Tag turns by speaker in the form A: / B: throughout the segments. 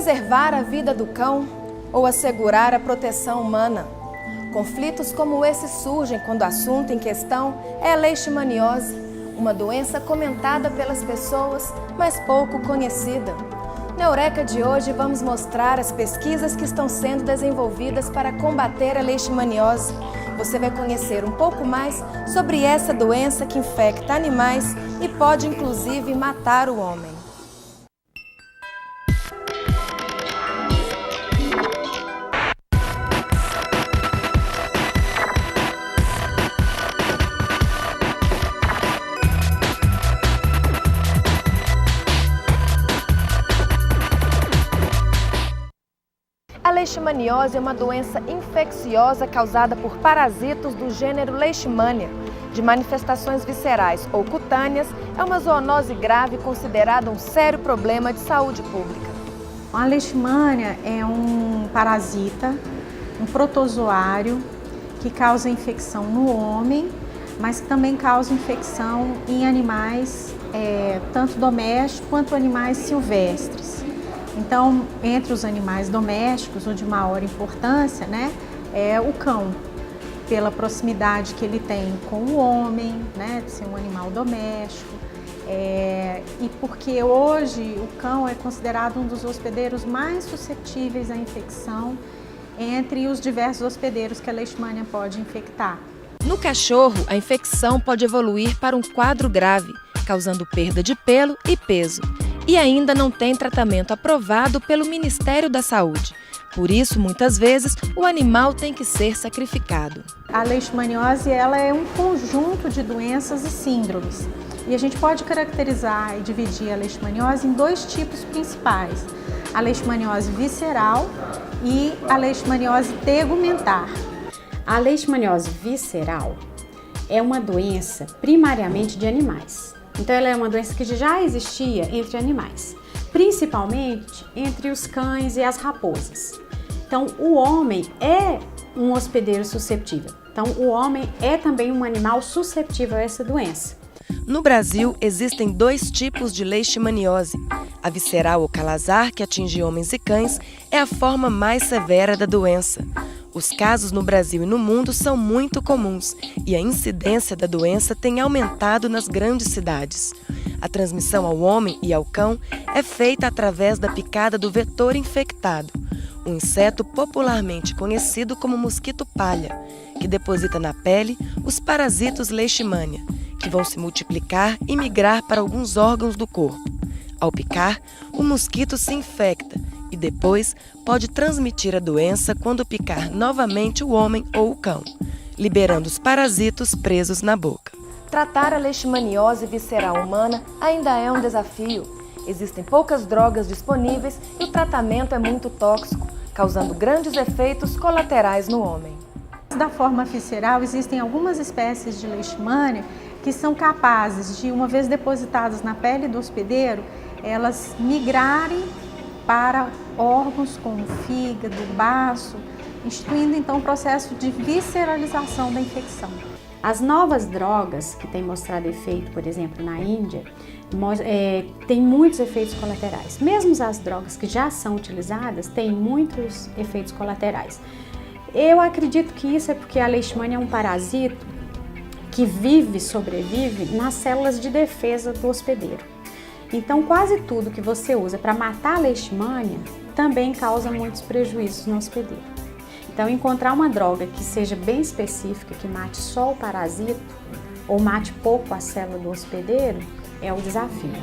A: Preservar a vida do cão ou assegurar a proteção humana? Conflitos como esse surgem quando o assunto em questão é a leishmaniose, uma doença comentada pelas pessoas, mas pouco conhecida. Na Eureka de hoje vamos mostrar as pesquisas que estão sendo desenvolvidas para combater a leishmaniose. Você vai conhecer um pouco mais sobre essa doença que infecta animais e pode inclusive matar o homem. A leishmaniose é uma doença infecciosa causada por parasitos do gênero Leishmania, de manifestações viscerais ou cutâneas. É uma zoonose grave considerada um sério problema de saúde pública.
B: A leishmania é um parasita, um protozoário que causa infecção no homem, mas que também causa infecção em animais, tanto domésticos quanto animais silvestres. Então, entre os animais domésticos, o de maior importância, é o cão, pela proximidade que ele tem com o homem, de ser um animal doméstico, e porque hoje o cão é considerado um dos hospedeiros mais suscetíveis à infecção entre os diversos hospedeiros que a leishmania pode infectar.
A: No cachorro, a infecção pode evoluir para um quadro grave, causando perda de pelo e peso. E ainda não tem tratamento aprovado pelo Ministério da Saúde. Por isso, muitas vezes, o animal tem que ser sacrificado.
B: A leishmaniose ela é um conjunto de doenças e síndromes. E a gente pode caracterizar e dividir a leishmaniose em dois tipos principais. A leishmaniose visceral e a leishmaniose tegumentar.
C: A leishmaniose visceral é uma doença primariamente de animais. Então, ela é uma doença que já existia entre animais, principalmente entre os cães e as raposas. Então, o homem é um hospedeiro susceptível. Então, o homem é também um animal susceptível a essa doença.
A: No Brasil, existem dois tipos de leishmaniose. A visceral ou calazar, que atinge homens e cães, é a forma mais severa da doença. Os casos no Brasil e no mundo são muito comuns e a incidência da doença tem aumentado nas grandes cidades. A transmissão ao homem e ao cão é feita através da picada do vetor infectado, um inseto popularmente conhecido como mosquito palha, que deposita na pele os parasitos leishmania, que vão se multiplicar e migrar para alguns órgãos do corpo. Ao picar, o mosquito se infecta e depois pode transmitir a doença quando picar novamente o homem ou o cão, liberando os parasitos presos na boca. Tratar a leishmaniose visceral humana ainda é um desafio. Existem poucas drogas disponíveis e o tratamento é muito tóxico, causando grandes efeitos colaterais no homem.
B: Da forma visceral, existem algumas espécies de leishmania que são capazes de, uma vez depositadas na pele do hospedeiro, elas migrarem para órgãos como o fígado, o baço, instituindo então o processo de visceralização da infecção.
C: As novas drogas que têm mostrado efeito, por exemplo, na Índia, têm muitos efeitos colaterais. Mesmo as drogas que já são utilizadas têm muitos efeitos colaterais. Eu acredito que isso é porque a leishmania é um parasito que sobrevive nas células de defesa do hospedeiro. Então, quase tudo que você usa para matar a leishmania também causa muitos prejuízos no hospedeiro. Então, encontrar uma droga que seja bem específica, que mate só o parasito ou mate pouco a célula do hospedeiro, é o desafio.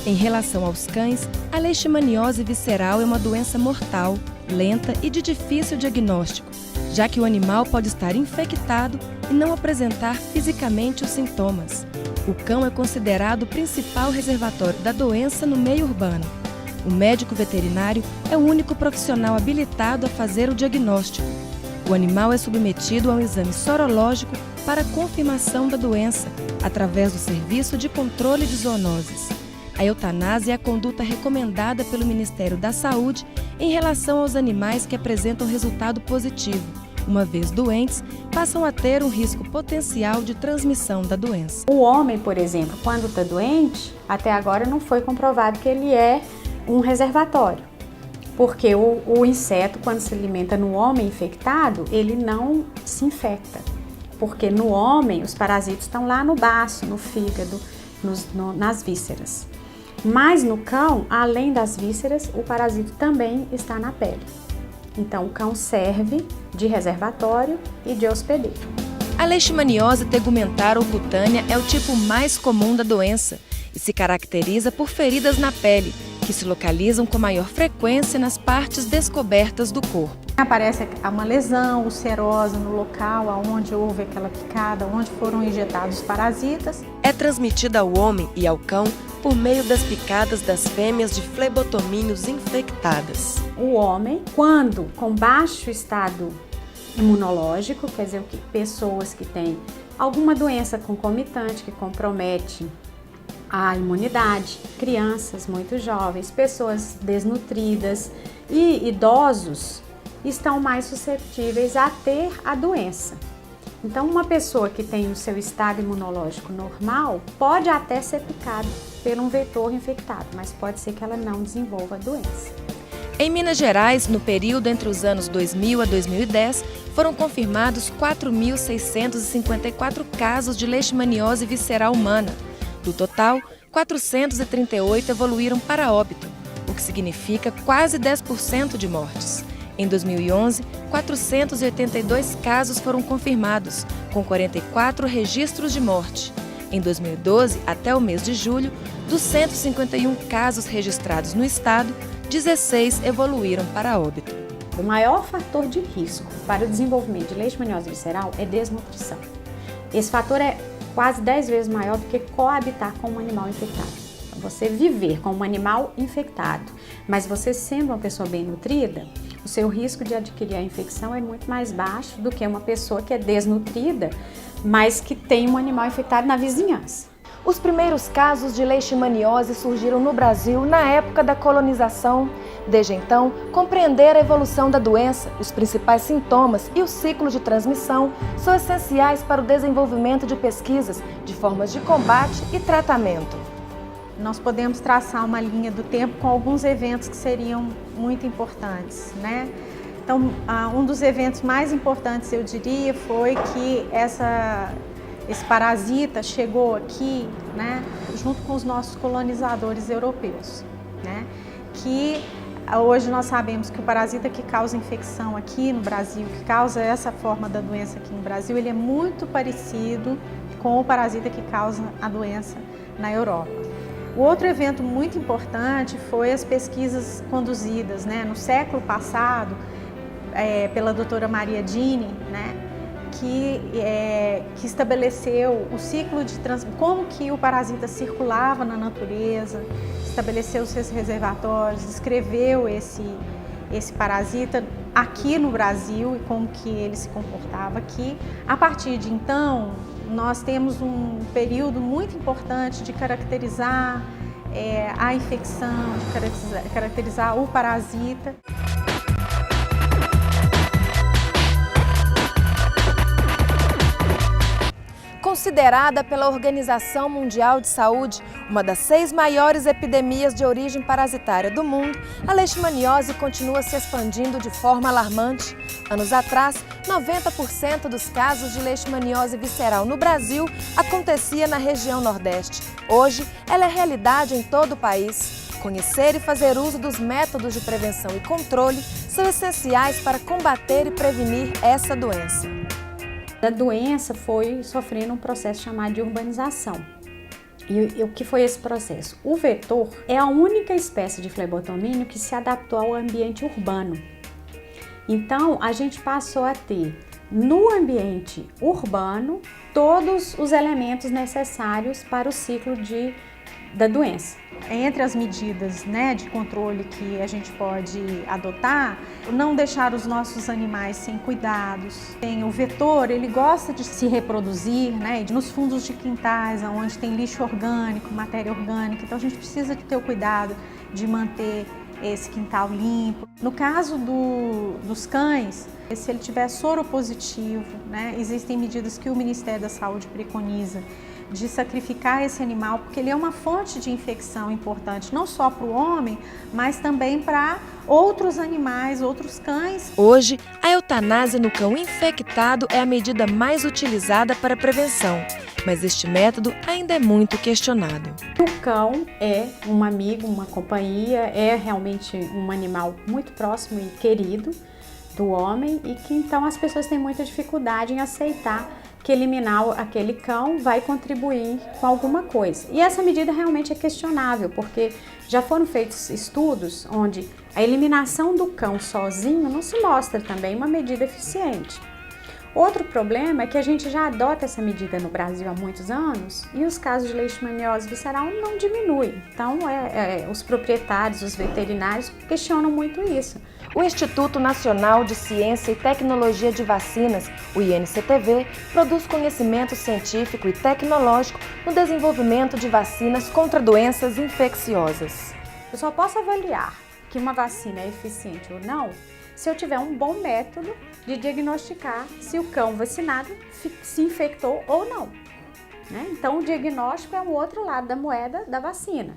A: Em relação aos cães, a leishmaniose visceral é uma doença mortal, lenta e de difícil diagnóstico, já que o animal pode estar infectado e não apresentar fisicamente os sintomas. O cão é considerado o principal reservatório da doença no meio urbano. O médico veterinário é o único profissional habilitado a fazer o diagnóstico. O animal é submetido a um exame sorológico para confirmação da doença, através do Serviço de Controle de Zoonoses. A eutanásia é a conduta recomendada pelo Ministério da Saúde em relação aos animais que apresentam resultado positivo. Uma vez doentes, passam a ter um risco potencial de transmissão da doença.
C: O homem, por exemplo, quando está doente, até agora não foi comprovado que ele é um reservatório. Porque o inseto, quando se alimenta no homem infectado, ele não se infecta. Porque no homem, os parasitas estão lá no baço, no fígado, nas vísceras. Mas no cão, além das vísceras, o parasito também está na pele. Então, o cão serve de reservatório e de hospedeiro.
A: A leishmaniose tegumentar ou cutânea é o tipo mais comum da doença e se caracteriza por feridas na pele, que se localizam com maior frequência nas partes descobertas do corpo.
B: Aparece uma lesão ulcerosa no local onde houve aquela picada, onde foram injetados os parasitas.
A: É transmitida ao homem e ao cão por meio das picadas das fêmeas de flebotomíneos infectadas.
C: O homem, quando com baixo estado imunológico, quer dizer, pessoas que têm alguma doença concomitante que compromete a imunidade, crianças muito jovens, pessoas desnutridas e idosos estão mais suscetíveis a ter a doença. Então, uma pessoa que tem o seu estado imunológico normal pode até ser picada por um vetor infectado, mas pode ser que ela não desenvolva a doença.
A: Em Minas Gerais, no período entre os anos 2000 a 2010, foram confirmados 4.654 casos de leishmaniose visceral humana. Do total, 438 evoluíram para óbito, o que significa quase 10% de mortes. Em 2011, 482 casos foram confirmados, com 44 registros de morte. Em 2012, até o mês de julho, dos 151 casos registrados no estado, 16 evoluíram para óbito.
C: O maior fator de risco para o desenvolvimento de leishmaniose visceral é desnutrição. Esse fator é quase 10 vezes maior do que coabitar com um animal infectado. Então, você viver com um animal infectado, mas você sendo uma pessoa bem nutrida, o seu risco de adquirir a infecção é muito mais baixo do que uma pessoa que é desnutrida, mas que tem um animal infectado na vizinhança.
A: Os primeiros casos de leishmaniose surgiram no Brasil na época da colonização. Desde então, compreender a evolução da doença, os principais sintomas e o ciclo de transmissão são essenciais para o desenvolvimento de pesquisas de formas de combate e tratamento.
B: Nós podemos traçar uma linha do tempo com alguns eventos que seriam muito importantes, né? Então, um dos eventos mais importantes, eu diria, foi que esse parasita chegou aqui, né, junto com os nossos colonizadores europeus, né? Que hoje nós sabemos que o parasita que causa infecção aqui no Brasil, que causa essa forma da doença aqui no Brasil, ele é muito parecido com o parasita que causa a doença na Europa. O outro evento muito importante foi as pesquisas conduzidas, né, no século passado pela doutora Maria Dini, né, que estabeleceu o ciclo de como que o parasita circulava na natureza, estabeleceu seus reservatórios, descreveu esse parasita aqui no Brasil e como que ele se comportava aqui. A partir de então, nós temos um período muito importante de caracterizar a infecção, de caracterizar o parasita.
A: Considerada pela Organização Mundial de Saúde uma das 6 maiores epidemias de origem parasitária do mundo, a leishmaniose continua se expandindo de forma alarmante. Anos atrás, 90% dos casos de leishmaniose visceral no Brasil acontecia na região Nordeste. Hoje, ela é realidade em todo o país. Conhecer e fazer uso dos métodos de prevenção e controle são essenciais para combater e prevenir essa doença.
C: A doença foi sofrendo um processo chamado de urbanização. E o que foi esse processo? O vetor é a única espécie de flebotomínio que se adaptou ao ambiente urbano. Então, a gente passou a ter no ambiente urbano todos os elementos necessários para o ciclo da doença.
B: Entre as medidas, né, de controle que a gente pode adotar, não deixar os nossos animais sem cuidados. O vetor, ele gosta de se reproduzir, né, nos fundos de quintais, onde tem lixo orgânico, matéria orgânica. Então a gente precisa de ter o cuidado de manter esse quintal limpo. No caso dos cães, se ele tiver soro positivo, né, existem medidas que o Ministério da Saúde preconiza de sacrificar esse animal, porque ele é uma fonte de infecção importante, não só para o homem, mas também para outros animais, outros cães.
A: Hoje, a eutanásia no cão infectado é a medida mais utilizada para a prevenção, mas este método ainda é muito questionado.
C: O cão é um amigo, uma companhia, é realmente um animal muito próximo e querido do homem e que então as pessoas têm muita dificuldade em aceitar que eliminar aquele cão vai contribuir com alguma coisa. E essa medida realmente é questionável, porque já foram feitos estudos onde a eliminação do cão sozinho não se mostra também uma medida eficiente. Outro problema é que a gente já adota essa medida no Brasil há muitos anos e os casos de leishmaniose visceral não diminuem. Então, os proprietários, os veterinários questionam muito isso.
A: O Instituto Nacional de Ciência e Tecnologia de Vacinas, o INCTV, produz conhecimento científico e tecnológico no desenvolvimento de vacinas contra doenças infecciosas.
C: Eu só posso avaliar que uma vacina é eficiente ou não se eu tiver um bom método de diagnosticar se o cão vacinado se infectou ou não. Então, o diagnóstico é o outro lado da moeda da vacina.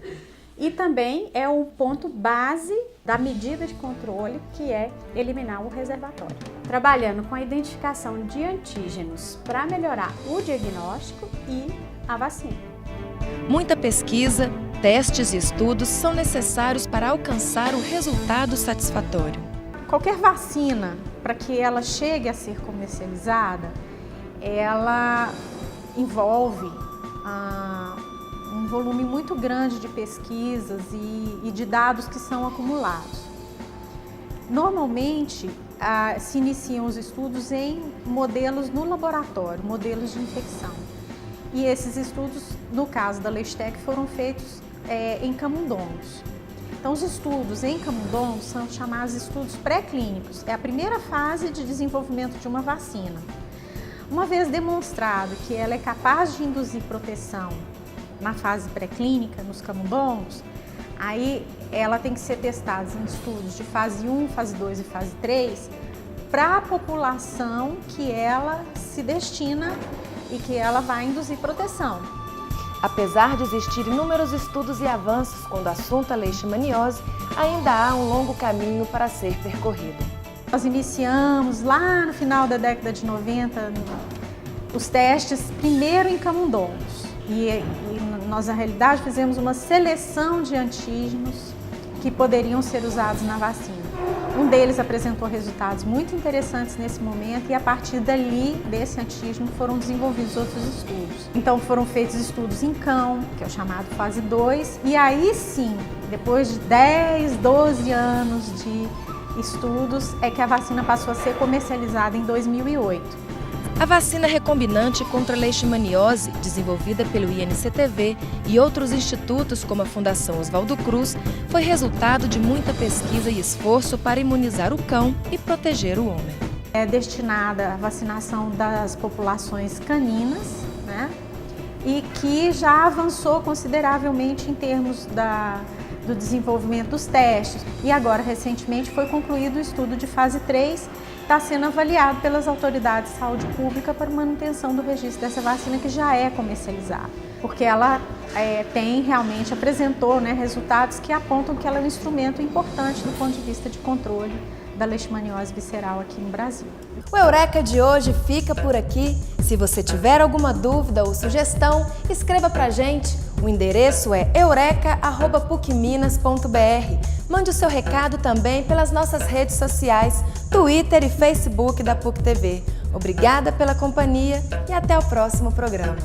C: E também é o ponto base da medida de controle, que é eliminar o reservatório. Trabalhando com a identificação de antígenos para melhorar o diagnóstico e a vacina.
A: Muita pesquisa, testes e estudos são necessários para alcançar um resultado satisfatório.
B: Qualquer vacina, para que ela chegue a ser comercializada, ela envolve um volume muito grande de pesquisas e de dados que são acumulados. Normalmente, se iniciam os estudos em modelos no laboratório, modelos de infecção. E esses estudos, no caso da Leishtec, foram feitos em camundongos. Então, os estudos em camundongos são chamados estudos pré-clínicos. É a primeira fase de desenvolvimento de uma vacina. Uma vez demonstrado que ela é capaz de induzir proteção na fase pré-clínica, nos camundongos, aí ela tem que ser testada em estudos de fase 1, fase 2 e fase 3 para a população que ela se destina e que ela vai induzir proteção.
A: Apesar de existirem inúmeros estudos e avanços quando o assunto é leishmaniose, ainda há um longo caminho para ser percorrido.
B: Nós iniciamos lá no final da década de 90 os testes primeiro em camundongos e nós na realidade fizemos uma seleção de antígenos que poderiam ser usados na vacina. Um deles apresentou resultados muito interessantes nesse momento e a partir dali, desse antígeno, foram desenvolvidos outros estudos. Então foram feitos estudos em cão, que é o chamado fase 2, e aí sim, depois de 10, 12 anos de estudos, é que a vacina passou a ser comercializada em 2008.
A: A vacina recombinante contra a leishmaniose, desenvolvida pelo INCTV e outros institutos como a Fundação Oswaldo Cruz, foi resultado de muita pesquisa e esforço para imunizar o cão e proteger o homem.
B: É destinada à vacinação das populações caninas, e que já avançou consideravelmente em termos do desenvolvimento dos testes. E agora, recentemente, foi concluído o estudo de fase 3, está sendo avaliado pelas autoridades de saúde pública para manutenção do registro dessa vacina que já é comercializada, porque ela realmente apresentou resultados que apontam que ela é um instrumento importante do ponto de vista de controle da leishmaniose visceral aqui no Brasil.
A: O Eureka de hoje fica por aqui. Se você tiver alguma dúvida ou sugestão, escreva pra gente. O endereço é eureka@pucminas.br. Mande o seu recado também pelas nossas redes sociais, Twitter e Facebook da PUC TV. Obrigada pela companhia e até o próximo programa.